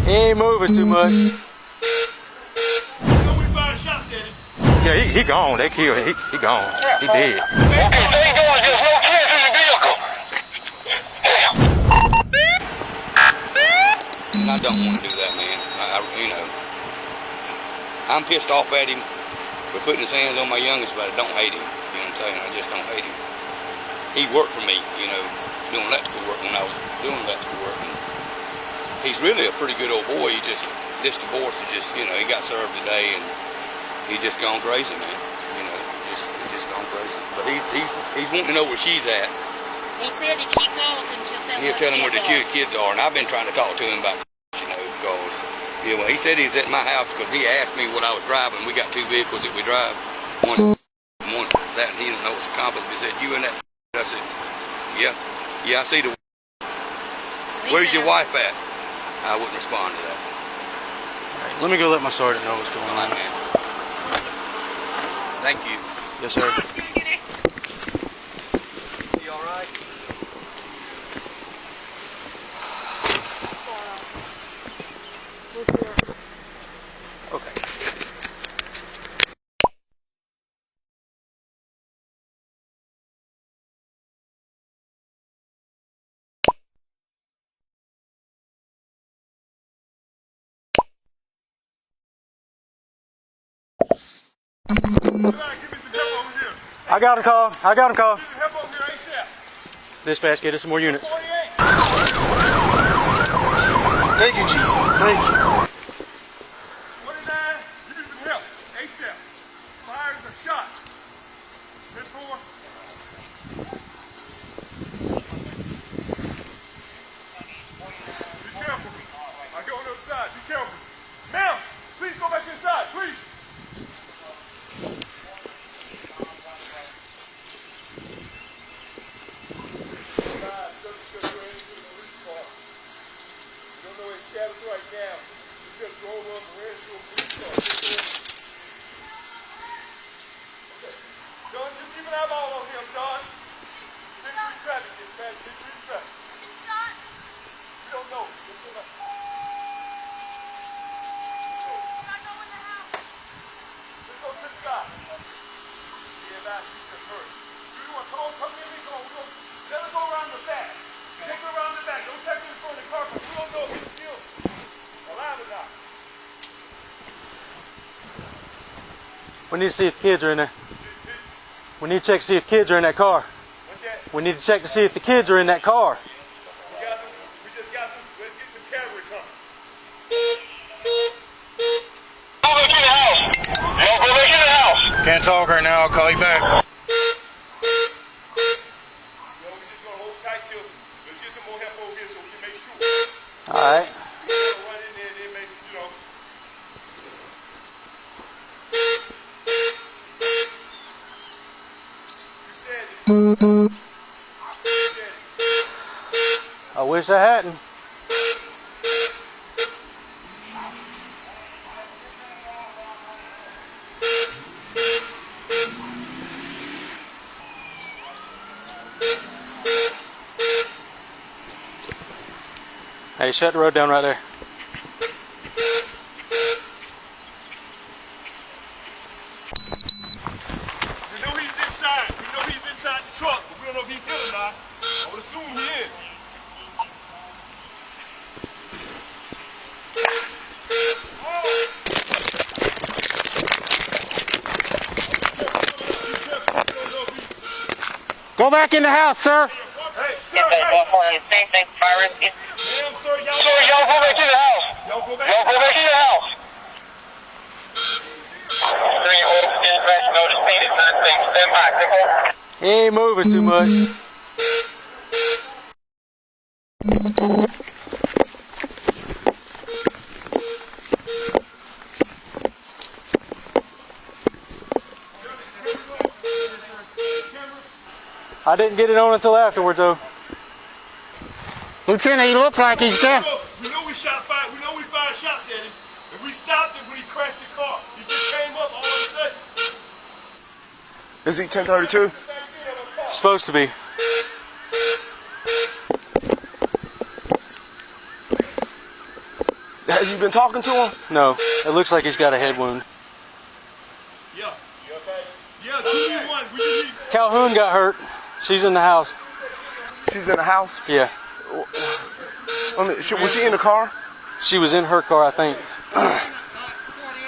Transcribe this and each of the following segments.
He ain't moving too much. You know we fired shots at him. Yeah, he gone. They killed him. He gone. He dead. Okay, stay going. There's no kids in the vehicle. And I don't want to do that, man. You know, I'm pissed off at him for putting his hands on my youngest, but I don't hate him. You know what I'm saying? I just don't hate him. He worked for me, you know, doing electrical work when I was doing electrical work. And he's really a pretty good old boy. He just, this divorce is just, you know, he got served today and he's just gone crazy, man. You know, he's just gone crazy. But he's wanting to know where she's at. He said if she calls him, He'll tell him where the kids are. And I've been trying to talk to him about, you know, because, yeah, well, he said he's at my house because he asked me what I was driving. We got two vehicles that we drive. One's that, and he didn't know it's a complex. He said, you and that. I said, yeah, I see the. Where's your wife at? I wouldn't respond to that. Right, let me go let my sergeant know what's going All right, on. man. Thank you. Yes, sir. You all right? Okay. I got him called. Dispatch, get us some more units. Thank you, Jesus. Thank you. 29, give me some help. ASAP. Fires are shot. 10-4. Be careful. I go on the other side. Be careful. Ma'am, please go back inside, please. Right now, we just drove up and ran to a police car. Okay. John, just keep an eyeball on him, John. 6-3 traffic, man. 6-3 traffic. He's shot. We don't know. Let's go back. Can I go in the house? Let's go to the side. Yeah, man, he's just hurt. You want to come in? Come on. Let us go around the back. Take her around the back. Don't take her in front of the car because we don't know if he's still alive or not. We need to see if kids are in there. We need to check to see if kids are in that car. What's that? We need to check to see if the kids are in that car. We just got some. Let's get some cavalry coming. Go back in the house. Yo, go back in the house. Can't talk right now. I'll call you back. Yo, we just gonna hold tight till. Let's get some more help over here so we can make sure. All right. Run in there and then maybe, you know. You said it. I wish I hadn't. Hey, shut the road down right there. We know he's inside. We know he's inside the truck, but we don't know if he's hit or not. I would assume he is. Go back in the house, sir. Hey, sir, Get that hey. one. Same thing. Fire rescue. Ma'am, sir, y'all Sir, y'all go back in the house. Y'all go back. Y'all go back in the house. 3 orders, dispatch, notice needed. 9-6. Stand by. Take over. He ain't moving too much. I didn't get it on until afterwards, though. Lieutenant, he looks like he's dead. We know we fired shots at him, and we stopped him when he crashed the car. He just came up all of a sudden. Is he 1032? Supposed to be. Have you been talking to him? No, it looks like he's got a head wound. Yeah. You okay? Yeah, 2v1. We just need. Calhoun got hurt. She's in the house. She's in the house. Yeah, Was she in the car? she was in her car, I think.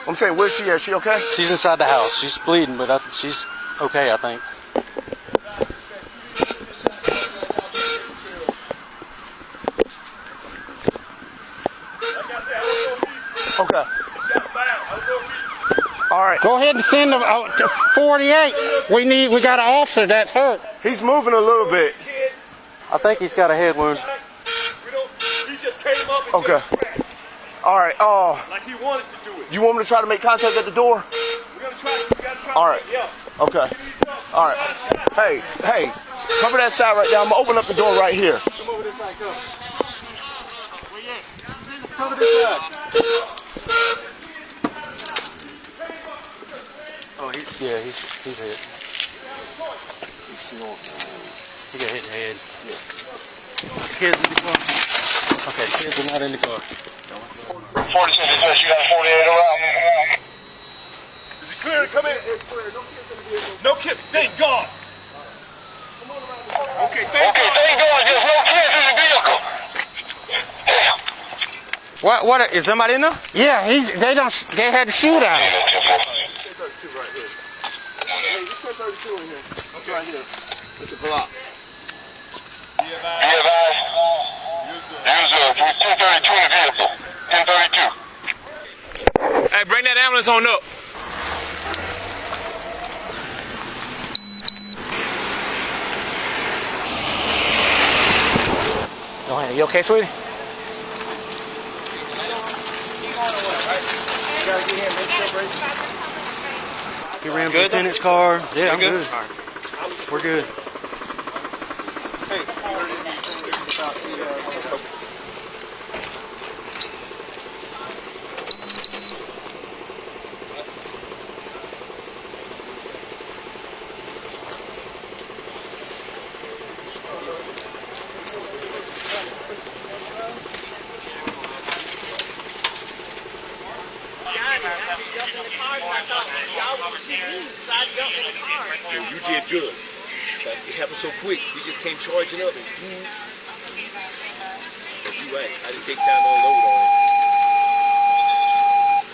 I'm saying, where's she at? Is she okay? She's inside the house. She's bleeding, but she's okay, I think. Okay. All right. Go ahead and send them out to 48. We got an officer that's hurt. He's moving a little bit. I think he's got a head wound. He just came up and Okay. All right. like he wanted to do it. You want me to try to make contact at the door? We're gonna try. We gotta try. All right. Yeah. Okay. All right. Hey, cover that side right there. I'm gonna open up the door right here. Come over this side, come. Cover this side. Oh, he's hit. He got hit in the head. Kids in the car. Okay, kids are not in the car. 46 address, you got 48 around. Is it clear to come in? No kid. Thank God. Okay, thank God. Thank God, there's no kids in the vehicle. What is somebody in there? Yeah, they had to shoot at him. It's a block. Be advised. User 232 in the vehicle. 1032. Hey, bring that ambulance on up. Go ahead. You okay, sweetie? He ran the lieutenant's car. Yeah, I'm good. We're good. You did good. But it happened so quick. We just came charging up and but you right. I didn't take time to unload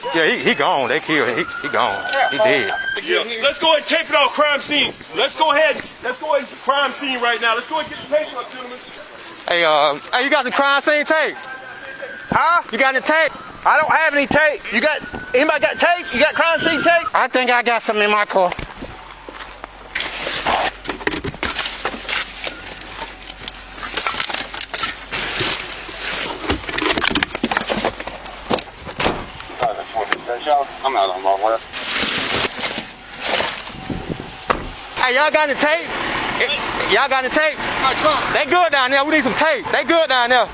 on Yeah, he gone. They killed him. He gone. He dead. Yeah. Let's go ahead and tape it off crime scene. Let's go ahead crime scene right now. Let's go ahead and get the tape up, gentlemen. Hey, you got the crime scene tape? Huh? You got the tape? I don't have any tape. Anybody got tape? You got crime scene tape? I think I got some in my car. I'm out on my way. Hey, y'all got the tape? Y'all got the tape? They good down there. We need some tape. They good down there.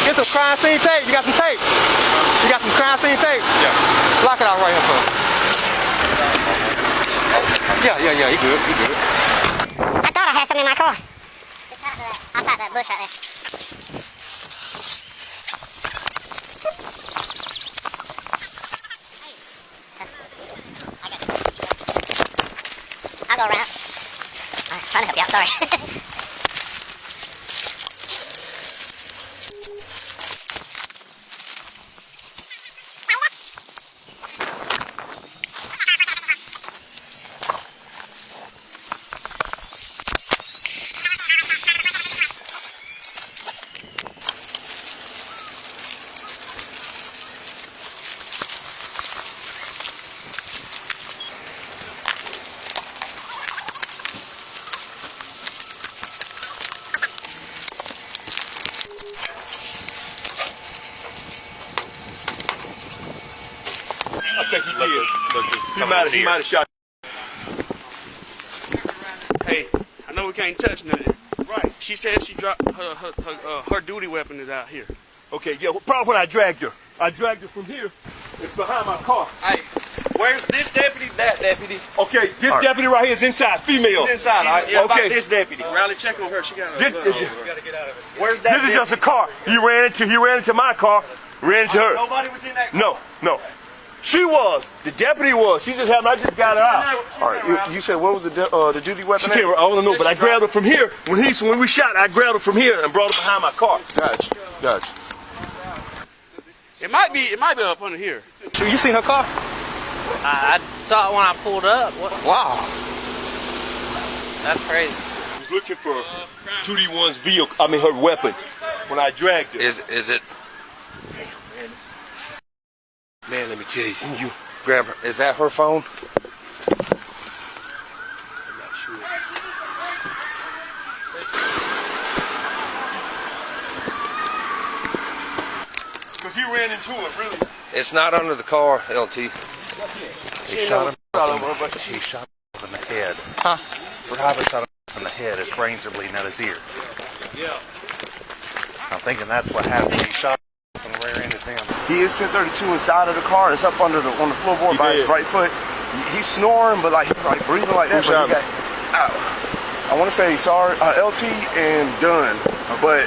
Get some crime scene tape. You got some tape? You got some crime scene tape? Yeah. Block it out right here for me. Yeah, he good. I thought I had something in my car. I thought that bush right there. I'll go around. I'm trying to help you out, sorry. I think he did. He might have shot. Hey, I know we can't touch nothing. Right. She said she dropped her duty weapon is out here. Okay, yeah, probably when I dragged her. I dragged her from here. It's behind my car. Hey, where's this deputy? That deputy. Okay, this deputy right here is inside, female. He's inside. All right. Yeah, Okay. about this deputy. Riley, check on her. She got her. Where's that? This is just a car. He ran into my car, ran into her. Nobody was in that car. No. She was. The deputy was. She just happened. I just got her out. All right, you said what was the duty weapon? She came. I don't know, but I grabbed her from here. When we shot, I grabbed her from here and brought her behind my car. Gotcha. It might be up under here. So you seen her car? I saw it when I pulled up. Wow. That's crazy. I was looking for 2D1's vehicle. I mean, her weapon. When I dragged her. Is it? Man, let me tell you. You grab her. Is that her phone? I'm not sure. Because he ran into it, really. It's not under the car, LT. He shot him. He shot him in the head. Huh? Driver shot him in the head. His brains are bleeding out his ear. Yeah. I'm thinking that's what happened. He shot him from the rear end of him. He is 1032 inside of the car. It's up on the floorboard by his right foot. He's snoring, but like he's like breathing like that. But he got, I want to say LT and Dunn, but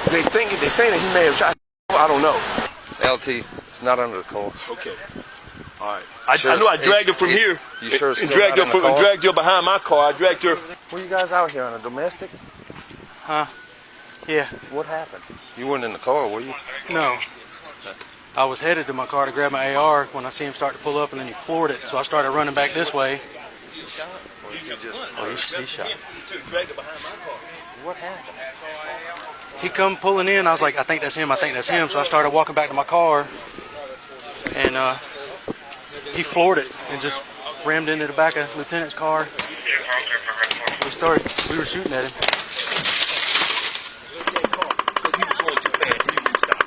they saying that he may have shot. I don't know. LT, it's not under the car. Okay. All right. I Sure know I dragged her from here. You sure it's and still dragged not her in the car? dragged her behind my car. I dragged her. Were you guys out here on a domestic? Huh? Yeah. What happened? You weren't in the car, were you? No. I was headed to my car to grab my AR when I see him start to pull up, and then he floored it. So I started running back this way. He shot. Dragged her behind my car. What happened? He come pulling in. I was like, I think that's him. So I started walking back to my car, and he floored it and just rammed into the back of Lieutenant's car. We were shooting at him. He was going too fast. You didn't stop.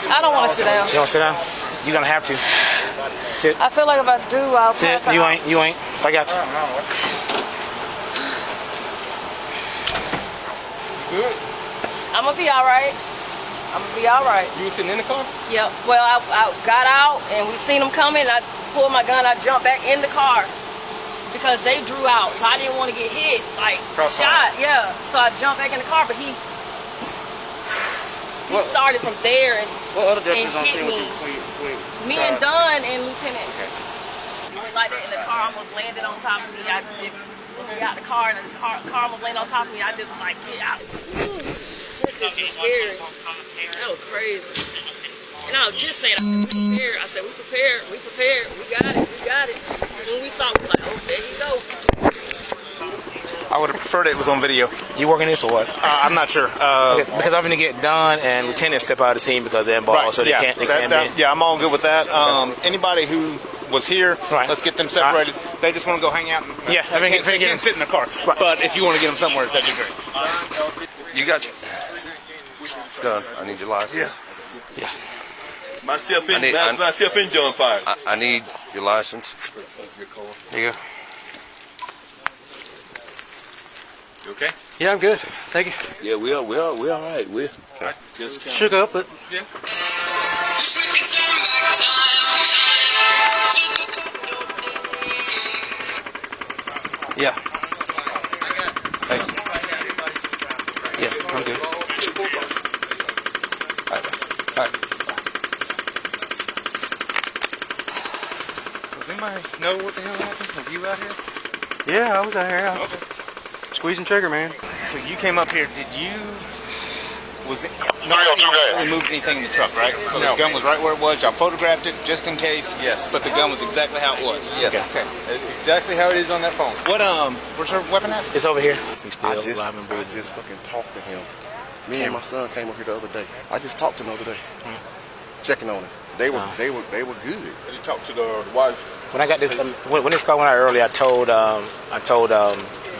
I don't want to sit down. You want to sit down? You're gonna have to. Sit. I feel like if I do, I'll Sit. pass out. You ain't. I got you. Good. I'm gonna be all right. You was sitting in the car? Yep. Well, I got out and we seen them coming. I pulled my gun. I jumped back in the car because they drew out, so I didn't want to get hit, like shot. Yeah. So I jumped back in the car, but he started from there and hit me. Me and Dunn and Lieutenant. Like that, and the car almost landed on top of me. I got the car and the car almost landed on top of me. I just like get out. This is scary. That was crazy. And I was just saying, I said, we prepared. We got it. As soon as we saw it, we was like, oh, there you go. I would have preferred it was on video. You working this or what? I'm not sure. Because I'm gonna get Don and Lieutenant step out of the scene because they're involved, so they can't. Yeah, I'm all good with that. Anybody who was here, let's get them separated. They just want to go hang out. They can't sit in the car. Right. But if you want to get them somewhere, that'd be great. You got your gun. I need your license. Yeah. My self-in done fired. I need your license. There you go. You okay? Yeah, I'm good. Thank you. Yeah, we all right. We're just Shook up, but yeah. yeah. Thanks. Yeah, I'm good. All right. Does anybody know what the hell happened? Were you out here? Yeah, I was out here. Squeezing trigger, man. So you came up here. Did you? Nobody really moved anything in the truck, right? So the gun was right where it was. Y'all photographed it just in case. Yes. But the gun was exactly how it was. Yes. Okay. It's exactly how it is on that phone. Where's her weapon at? It's over here. I just fucking talked to him. Me and my son came up here the other day. I just talked to him the other day, checking on him. They were good. Did you talk to the wife? When I got this, when this call went out earlier, I told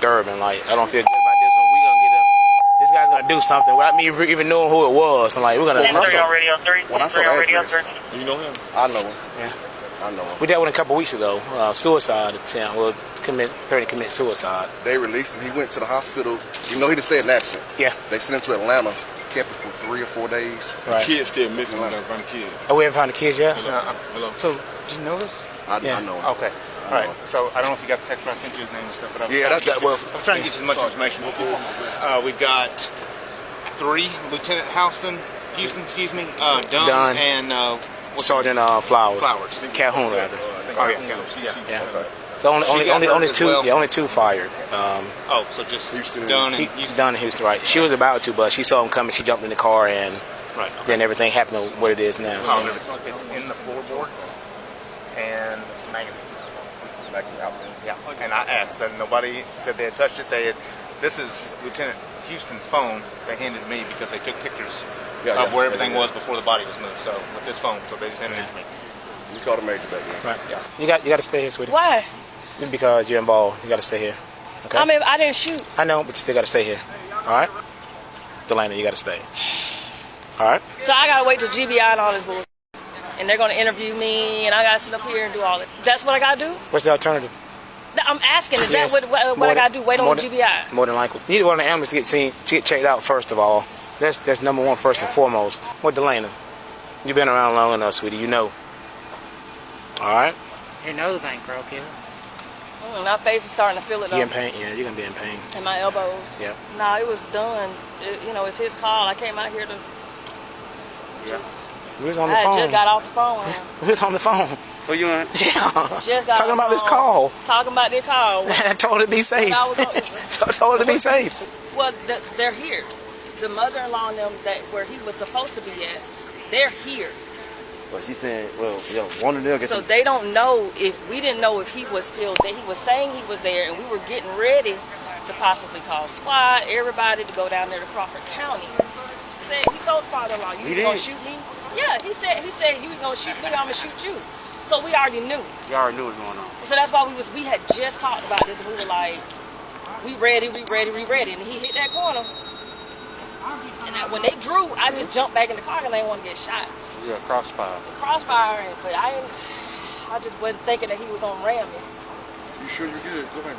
Durbin, like, I don't feel good about this one. We gonna get him. This guy's gonna to do something without me even knowing who it was. I'm like, we're gonna. When I saw the address, You know him? I know him. Yeah. I know him. We dealt with him a couple weeks ago. Suicide attempt. Well, threatened to commit suicide. They released him. He went to the hospital. You know, he didn't stay in absent. Yeah. They sent him to Atlanta. Kept him for 3 or 4 days. Right. Kid's still missing. We never found the kid. Oh, we haven't found the kids yet. Hello. So, do you know this? I know him. Okay. All right. So I don't know if you got the text, but I sent you his name and stuff. But Yeah, I'm trying to get you as much information. We've got 3 Lieutenant Houston, excuse me, Dunn, and Sergeant Flowers. Calhoun, rather. Oh yeah. The only two. well. Yeah, only 2 fired. So just Houston Dunn and Houston. Dunn and Houston, right? She was about to, but she saw him coming. She jumped in the car, and Right. then everything happened to what it is now. So. It's in the floorboard and magazine. Yeah. And I asked, and nobody said they had touched it. This is Lieutenant Houston's phone. They handed it to me because they took pictures of where everything was before the body was moved. So with this phone, so they just handed it to me. We called a major back then. Right. Yeah. You got to stay here, sweetie. Why? Because you're involved. You got to stay here. Okay. I mean, I didn't shoot. I know, but you still got to stay here. All right. Delana, you got to stay. All right. So I gotta wait till GBI and all this bullshit, and they're gonna interview me, and I gotta sit up here and do all this. That's what I gotta do. What's the alternative? I'm asking. Is Yes. that what I gotta do? Wait on GBI. More than likely. You need one of the ambulance to get checked out first of all. That's number one, first and foremost. What Delana? You've been around long enough, sweetie. You know. All right. Your nose ain't broken. My face is starting to feel it You in though, pain? Yeah, you're gonna be in pain. and my elbows. Yep. No, it was done. It's his call. I came out here to. We was on I the had phone. just got off the phone. We was on the phone. Who you in? Yeah. Just got Talking off about the this phone. call. Talking about their call. I told her to be safe. When I was on- Told her to be safe. Well, they're here. The mother-in-law and them that where he was supposed to be at, they're here. But she said, well, one of them get So they don't know if we didn't know if he was still there. He was saying he was there, and we were getting ready to possibly call SWAT, everybody to go down there to Crawford County. He told father-in-law, "You gonna shoot me?" Yeah, he said you was gonna shoot me. I'm gonna shoot you. So we already knew. You already knew what was going on. So that's why we had just talked about this, and we were like, we ready, and he hit that corner. And when they drew, I just jumped back in the car because I didn't want to get shot. You got crossfire. Crossfire, but I just wasn't thinking that he was gonna ram me. You sure you're good? Go ahead.